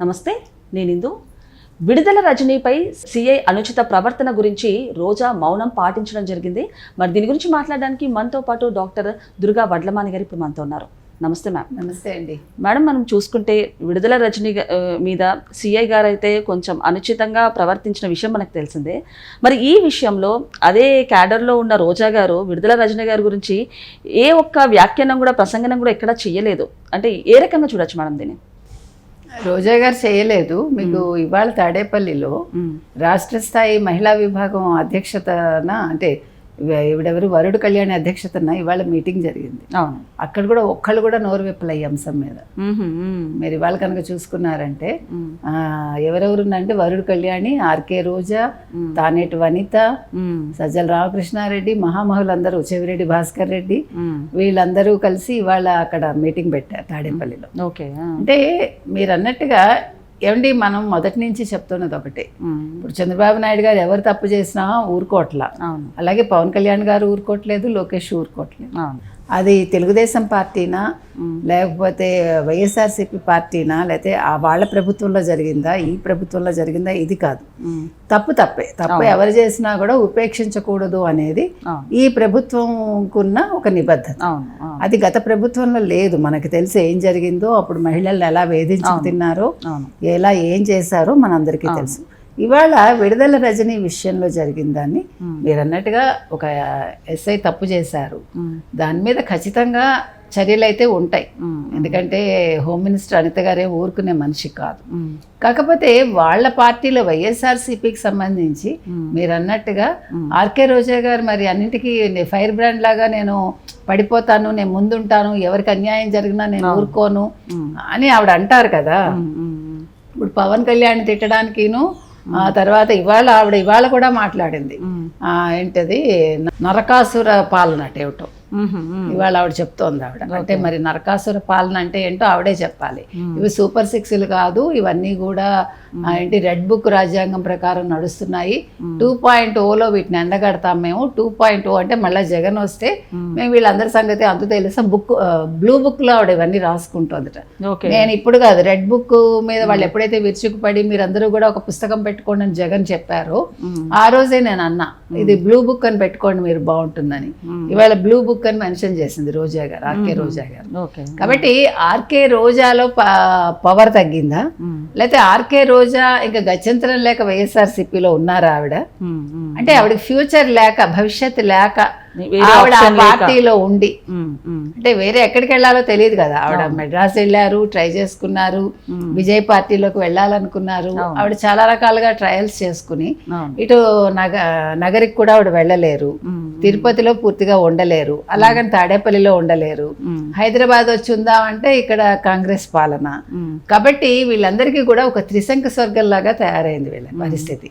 నమస్తే, నేను ఇందు. విడుదల రజనీపై సిఐ అనుచిత ప్రవర్తన గురించి రోజా మౌనం పాటించడం జరిగింది. మరి దీని గురించి మాట్లాడడానికి మనతో పాటు డాక్టర్ దుర్గా వడ్లమాని గారు ఇప్పుడు మనతో ఉన్నారు. నమస్తే మ్యామ్. నమస్తే అండి మేడం, మనం చూసుకుంటే విడుదల రజనీ మీద సిఐ గారు అయితే కొంచెం అనుచితంగా ప్రవర్తించిన విషయం మనకు తెలిసిందే. మరి ఈ విషయంలో అదే క్యాడర్లో ఉన్న రోజా గారు విడుదల రజనీ గారి గురించి ఏ ఒక్క వ్యాఖ్యానం కూడా ప్రసంగనం కూడా ఎక్కడా చెయ్యలేదు. అంటే ఏ రకంగా చూడొచ్చు మేడం దీన్ని? రోజా గారు చేయలేదు. మీకు ఇవాళ తాడేపల్లిలో రాష్ట్ర స్థాయి మహిళా విభాగం అధ్యక్షతన, అంటే ఇవిడెవరు వరుడు కళ్యాణి అధ్యక్షతన ఇవాళ మీటింగ్ జరిగింది. అక్కడ కూడా ఒక్కళ్ళు కూడా నోరు విప్పలే ఈ అంశం మీద. మీరు ఇవాళ కనుక చూసుకున్నారంటే ఎవరెవరున్నారంటే వరుడు కళ్యాణి, ఆర్కే రోజా, తానేటి వనిత, సజ్జల రామకృష్ణారెడ్డి, మహామహులందరూ, చెవిరెడ్డి భాస్కర్ రెడ్డి, వీళ్ళందరూ కలిసి ఇవాళ అక్కడ మీటింగ్ పెట్టారు తాడేపల్లిలో. అంటే మీరు అన్నట్టుగా ఏమండి, మనం మొదటి నుంచి చెప్తున్నది ఒకటే. ఇప్పుడు చంద్రబాబు నాయుడు గారు ఎవరు తప్పు చేసినా ఊరుకోట్ల, అలాగే పవన్ కళ్యాణ్ గారు ఊరుకోవట్లేదు, లోకేష్ ఊరుకోవట్లేదు. అది తెలుగుదేశం పార్టీనా, లేకపోతే వైఎస్ఆర్సీపీ పార్టీనా, లేకపోతే వాళ్ళ ప్రభుత్వంలో జరిగిందా, ఈ ప్రభుత్వంలో జరిగిందా, ఇది కాదు. తప్పు ఎవరు చేసినా కూడా ఉపేక్షించకూడదు అనేది ఈ ప్రభుత్వంకున్న ఒక నిబద్ధత. అది గత ప్రభుత్వంలో లేదు. మనకు తెలిసి ఏం జరిగిందో, అప్పుడు మహిళలను ఎలా వేధించుకు తిన్నారో, ఎలా ఏం చేశారో మనందరికీ తెలుసు. ఇవాళ విడుదల రజనీ విషయంలో జరిగిన దాన్ని మీరు అన్నట్టుగా ఒక ఎస్ఐ తప్పు చేశారు, దాని మీద ఖచ్చితంగా చర్యలు అయితే ఉంటాయి. ఎందుకంటే హోమ్ మినిస్టర్ అనిత గారే ఊరుకునే మనిషి కాదు. కాకపోతే వాళ్ళ పార్టీలో వైఎస్ఆర్సీపీకి సంబంధించి మీరు అన్నట్టుగా ఆర్కే రోజా గారు మరి అన్నింటికీ ఫైర్ బ్రాండ్ లాగా నేను పడిపోతాను, నేను ముందుంటాను, ఎవరికి అన్యాయం జరిగినా నేను ఊరుకోను అని ఆవిడ అంటారు కదా. ఇప్పుడు పవన్ కళ్యాణ్ తిట్టడానికిను తర్వాత ఇవాళ కూడా మాట్లాడింది. ఏంటది నరకాసుర పాలన అంటే ఏమిటో ఇవాళ ఆవిడ చెప్తోంది. అంటే మరి నరకాసుర పాలన అంటే ఏంటో ఆవిడే చెప్పాలి. ఇవి సూపర్ 6లు కాదు, ఇవన్నీ కూడా ఏంటి రెడ్ బుక్ రాజ్యాంగం ప్రకారం నడుస్తున్నాయి. 2.0లో వీటిని ఎండగడతాం మేము. 2.0 అంటే మళ్ళీ జగన్ వస్తే మేము వీళ్ళందరి సంగతి అంత తెలుసా. బ్లూ బుక్ లో ఆవిడ ఇవన్నీ రాసుకుంటుందట. నేను ఇప్పుడు కాదు, రెడ్ బుక్ మీద వాళ్ళు ఎప్పుడైతే విరుచుకుపడి మీరందరూ కూడా ఒక పుస్తకం పెట్టుకోండి అని జగన్ చెప్పారో ఆ రోజే నేను అన్నా, ఇది బ్లూ బుక్ అని పెట్టుకోండి మీరు బాగుంటుందని. ఇవాళ బ్లూ బుక్ అని మెన్షన్ చేసింది రోజా గారు, ఆర్కే రోజా గారు. కాబట్టి ఆర్కే రోజాలో పవర్ తగ్గిందా, లేకపోతే ఆర్కే రోజా ఇంకా గత్యంతరం లేక వైఎస్ఆర్సీపీలో ఉన్నారా ఆవిడ? అంటే ఆవిడకి ఫ్యూచర్ లేక, భవిష్యత్తు లేక ఆవిడ ఆ పార్టీలో ఉండి, అంటే వేరే ఎక్కడికి వెళ్ళాలో తెలియదు కదా. ఆవిడ మెడ్రాస్ వెళ్ళారు, ట్రై చేసుకున్నారు, విజయ్ పార్టీలోకి వెళ్ళాలనుకున్నారు. ఆవిడ చాలా రకాలుగా ట్రయల్స్ చేసుకుని ఇటు నగరికి కూడా ఆవిడ వెళ్ళలేరు, తిరుపతిలో పూర్తిగా ఉండలేరు, అలాగని తాడేపల్లిలో ఉండలేరు, హైదరాబాద్ వచ్చి ఉందామంటే ఇక్కడ కాంగ్రెస్ పాలన. కాబట్టి వీళ్ళందరికీ కూడా ఒక త్రిశంక స్వర్గంలాగా తయారైంది వీళ్ళ పరిస్థితి.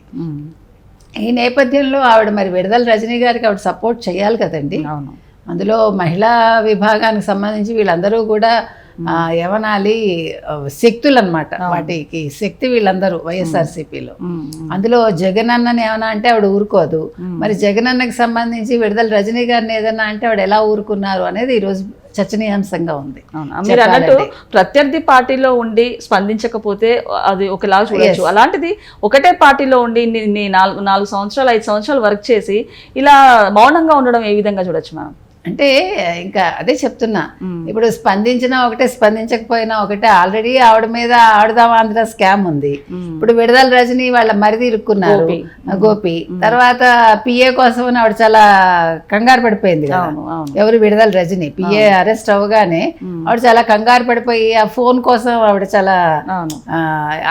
ఈ నేపథ్యంలో ఆవిడ మరి విడుదల రజనీ గారికి ఆవిడ సపోర్ట్ చేయాలి కదండి. అందులో మహిళా విభాగానికి సంబంధించి వీళ్ళందరూ కూడా ఏమనాలి, శక్తులు అనమాట. వాటికి శక్తి వీళ్ళందరూ వైఎస్ఆర్సీపీలో. అందులో జగన్ అన్నని ఏమన్నా అంటే ఆవిడ ఊరుకోదు. మరి జగన్ అన్నకి సంబంధించి విడుదల రజనీ గారిని ఏదన్నా అంటే ఆవిడ ఎలా ఊరుకున్నారు అనేది ఈరోజు చర్చనీయాంశంగా ఉంది. మీరు అన్నట్టు ప్రత్యర్థి పార్టీలో ఉండి స్పందించకపోతే అది ఒకలా చూడొచ్చు. అలాంటిది ఒకటే పార్టీలో ఉండి 4 సంవత్సరాలు 5 సంవత్సరాలు వర్క్ చేసి ఇలా మౌనంగా ఉండడం ఏ విధంగా చూడొచ్చు మనం? అంటే ఇంకా అదే చెప్తున్నా, ఇప్పుడు స్పందించినా ఒకటే, స్పందించకపోయినా ఒకటే. ఆల్రెడీ ఆవిడ మీద ఆడుదాం ఆంధ్ర స్కామ్ ఉంది. ఇప్పుడు విడుదల రజనీ వాళ్ళ మరిది ఇరుక్కున్నారు, గోపి. తర్వాత పిఏ కోసం ఆవిడ చాలా కంగారు పడిపోయింది కదా. ఎవరు? విడుదల రజనీ. పిఏ అరెస్ట్ అవ్వగానే ఆవిడ చాలా కంగారు పడిపోయి ఆ ఫోన్ కోసం ఆవిడ చాలా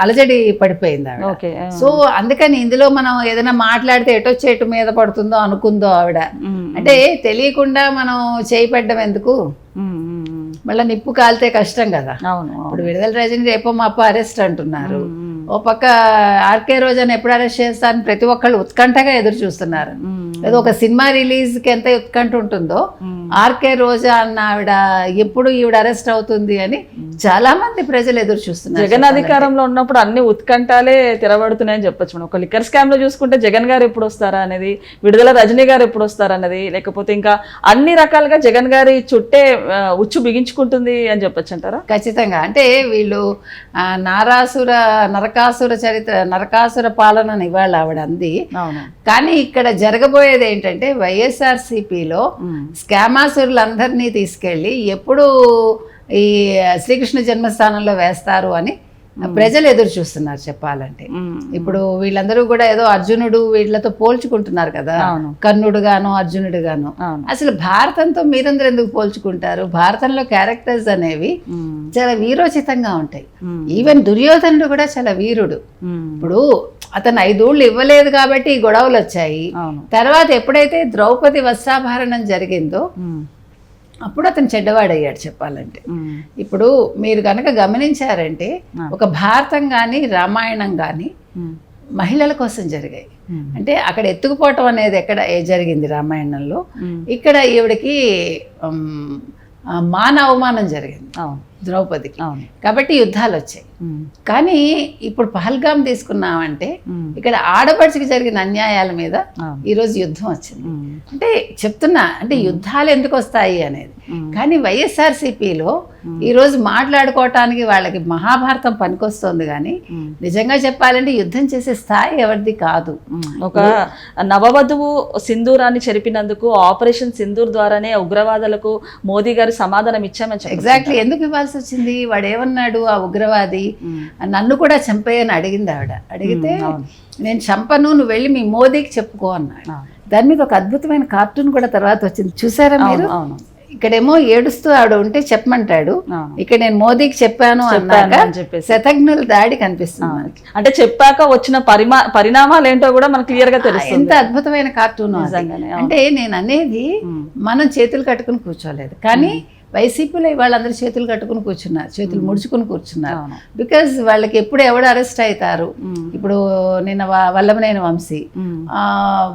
అలజడి పడిపోయింది ఆవిడ. సో అందుకని ఇందులో మనం ఏదైనా మాట్లాడితే ఎటొచ్చేటు మీద పడుతుందో అనుకుందో ఆవిడ. అంటే తెలియకుండా మనం చేయిపెట్టడం ఎందుకు, మళ్ళీ నిప్పు కాలితే కష్టం కదా. ఇప్పుడు విడుదల రజనీ రేపో మాపో అరెస్ట్ అంటున్నారు. ఓ పక్క ఆర్కే రోజాని ఎప్పుడు అరెస్ట్ చేస్తారని ప్రతి ఒక్కళ్ళు ఉత్కంఠగా ఎదురు చూస్తున్నారు. ఏదో ఒక సినిమా రిలీజ్కి ఎంత ఉత్కంఠ ఉంటుందో ఆర్కే రోజా అన్న ఆవిడ ఎప్పుడు ఈవిడ అరెస్ట్ అవుతుంది అని చాలా మంది ప్రజలు ఎదురు చూస్తున్నారు. జగన్ అధికారంలో ఉన్నప్పుడు అన్ని ఉత్కంఠాలే తిరబడుతున్నాయని చెప్పొచ్చు మనం. ఒక లిక్కర్ స్కామ్ లో చూసుకుంటే జగన్ గారు ఎప్పుడు వస్తారా అనేది, విడుదల రజనీ గారు ఎప్పుడు వస్తారన్నది, లేకపోతే ఇంకా అన్ని రకాలుగా జగన్ గారి చుట్టే ఉచ్చు బిగించుకుంటుంది అని చెప్పొచ్చు అంటారా? ఖచ్చితంగా. అంటే వీళ్ళు నరకాసుర పాలన ఇవాళ ఆవిడ అంది. కానీ ఇక్కడ జరగబోయేది ఏంటంటే వైఎస్ఆర్సీపీలో స్కామాసురులందరినీ తీసుకెళ్ళి ఎప్పుడు ఈ శ్రీకృష్ణ జన్మస్థానంలో వేస్తారు అని ప్రజలు ఎదురు చూస్తున్నారు చెప్పాలంటే. ఇప్పుడు వీళ్ళందరూ కూడా ఏదో అర్జునుడు వీళ్ళతో పోల్చుకుంటున్నారు కదా, కర్ణుడు గాను అర్జునుడు గాను. అసలు భారతంతో మీరందరూ ఎందుకు పోల్చుకుంటారు? భారతంలో క్యారెక్టర్స్ అనేవి చాలా వీరోచితంగా ఉంటాయి. ఈవెన్ దుర్యోధనుడు కూడా చాలా వీరుడు. ఇప్పుడు అతను 5 ఊళ్ళు ఇవ్వలేదు కాబట్టి ఈ గొడవలు వచ్చాయి. తర్వాత ఎప్పుడైతే ద్రౌపది వస్త్రాభరణం జరిగిందో అప్పుడు అతను చెడ్డవాడయ్యాడు చెప్పాలంటే. ఇప్పుడు మీరు కనుక గమనించారంటే ఒక భారతం కానీ రామాయణం కానీ మహిళల కోసం జరిగాయి. అంటే అక్కడ ఎత్తుకుపోవటం అనేది ఎక్కడ జరిగింది రామాయణంలో, ఇక్కడ ఈవిడకి మాన అవమానం జరిగింది ద్రౌపదికి. కాబట్టి యుద్ధాలు వచ్చాయి. కానీ ఇప్పుడు పహల్గాం తీసుకున్నామంటే ఇక్కడ ఆడపడిచికి జరిగిన అన్యాయాల మీద ఈరోజు యుద్ధం వచ్చింది. అంటే చెప్తున్నా, అంటే యుద్ధాలు ఎందుకు వస్తాయి అనేది. కానీ వైఎస్ఆర్సీపీలో ఈరోజు మాట్లాడుకోవటానికి వాళ్ళకి మహాభారతం పనికొస్తుంది. కానీ నిజంగా చెప్పాలంటే యుద్ధం చేసే స్థాయి ఎవరిది కాదు. ఒక నవవధువు సింధూరాన్ని చెరిపినందుకు ఆపరేషన్ సింధూర్ ద్వారానే ఉగ్రవాదులకు మోదీ గారు సమాధానం ఇచ్చామని చెప్పారు. ఎగ్జాక్ట్లీ. ఎందుకు ఇవ్వాల్సి వచ్చింది? వాడు ఏమన్నాడు? ఆ ఉగ్రవాది నన్ను కూడా చంపేయని అడిగింది ఆవిడ. అడిగితే నేను చంపను, నువ్వు వెళ్ళి మీ మోదీకి చెప్పుకో అన్నాడు. దాని మీద ఒక అద్భుతమైన కార్టూన్ కూడా తర్వాత వచ్చింది, చూసారా మీరు? ఇక్కడేమో ఏడుస్తూ ఆవిడ ఉంటే చెప్పమంటాడు, ఇక్కడ నేను మోదీకి చెప్పాను అన్నాక శతఘ్నుల దాడి కనిపిస్తుంది. అంటే చెప్పాక వచ్చిన పరిణామాలు ఏంటో కూడా మనకు క్లియర్ గా తెలుస్తుంది. ఎంత అద్భుతమైన కార్టూన్. అంటే నేను అనేది మనం చేతులు కట్టుకుని కూర్చోలేదు, కానీ వైసీపీలో వాళ్ళందరూ చేతులు కట్టుకుని కూర్చున్నారు, చేతులు ముడుచుకుని కూర్చున్నారు. బికాజ్ వాళ్ళకి ఎప్పుడు ఎవడు అరెస్ట్ అవుతారు. ఇప్పుడు నిన్న వల్లభనేని వంశీ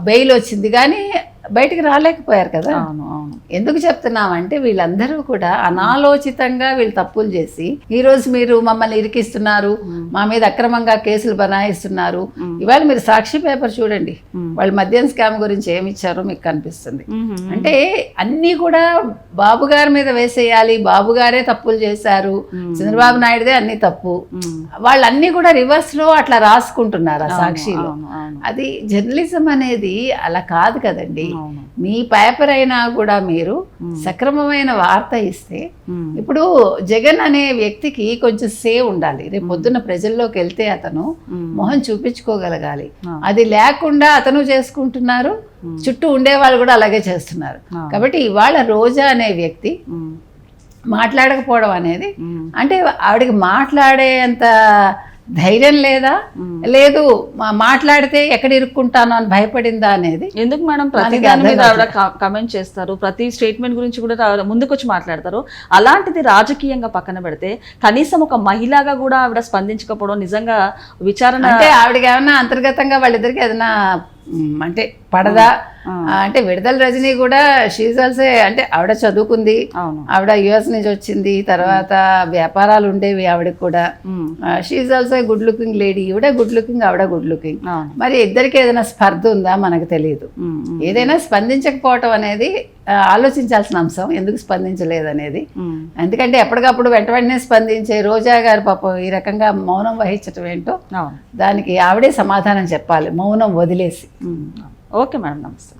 బెయిల్ వచ్చింది కానీ బయటికి రాలేకపోయారు కదా. ఎందుకు చెప్తున్నామంటే వీళ్ళందరూ కూడా అనాలోచితంగా వీళ్ళు తప్పులు చేసి ఈరోజు మీరు మమ్మల్ని ఇరికిస్తున్నారు, మా మీద అక్రమంగా కేసులు బనాయిస్తున్నారు. ఇవాళ మీరు సాక్షి పేపర్ చూడండి, వాళ్ళు మద్యం స్కామ్ గురించి ఏమి ఇచ్చారో మీకు కనిపిస్తుంది. అంటే అన్నీ కూడా బాబు గారి మీద వేసేయాలి, బాబు గారే తప్పులు చేశారు, చంద్రబాబు నాయుడుదే అన్ని తప్పు, వాళ్ళన్నీ కూడా రివర్స్ లో అట్లా రాసుకుంటున్నారు ఆ సాక్షిలో. అది జర్నలిజం అనేది అలా కాదు కదండి. మీ పేపర్ అయినా కూడా మీరు సక్రమమైన వార్త ఇస్తే, ఇప్పుడు జగన్ అనే వ్యక్తికి కొంచెం సేవ్ ఉండాలి. రేపు పొద్దున్న ప్రజల్లోకి వెళ్తే అతను మొహం చూపించుకోగలగాలి. అది లేకుండా అతను చేసుకుంటున్నారు, చుట్టూ ఉండేవాళ్ళు కూడా అలాగే చేస్తున్నారు. కాబట్టి ఇవాళ రోజా అనే వ్యక్తి మాట్లాడకపోవడం అనేది, అంటే ఆవిడకి మాట్లాడేంత ధైర్యం లేదా, లేదు మాట్లాడితే ఎక్కడ ఇరుక్కుంటాను అని భయపడిందా అనేది. ఎందుకు మేడం ప్రతి దాని మీద ఆవిడ కమెంట్ చేస్తారు, ప్రతి స్టేట్మెంట్ గురించి కూడా ముందుకు వచ్చి మాట్లాడతారు. అలాంటిది రాజకీయంగా పక్కన పెడితే కనీసం ఒక మహిళగా కూడా ఆవిడ స్పందించకపోవడం నిజంగా విచారణ. అంటే ఆవిడకి ఏమన్నా అంతర్గతంగా వాళ్ళిద్దరికి ఏదైనా అంటే పడదా అంటే విడుదల రజనీ కూడా షీజ్ ఆల్సో, అంటే ఆవిడ చదువుకుంది, ఆవిడ యుఎస్ నుంచి వచ్చింది, తర్వాత వ్యాపారాలు ఉండేవి ఆవిడకి కూడా. She's also good looking lady, ఈవిడ గుడ్ లుకింగ్, ఆవిడ గుడ్ లుకింగ్. మరి ఇద్దరికి ఏదైనా స్పర్ధ ఉందా మనకు తెలియదు. ఏదైనా స్పందించకపోవటం అనేది ఆలోచించాల్సిన అంశం, ఎందుకు స్పందించలేదు అనేది. ఎందుకంటే ఎప్పటికప్పుడు వెంటనే స్పందించే రోజా గారు పాపం ఈ రకంగా మౌనం వహించటం ఏంటో దానికి ఆవిడే సమాధానం చెప్పాలి, మౌనం వదిలేసి. ఓకే మేడం, నమస్తే.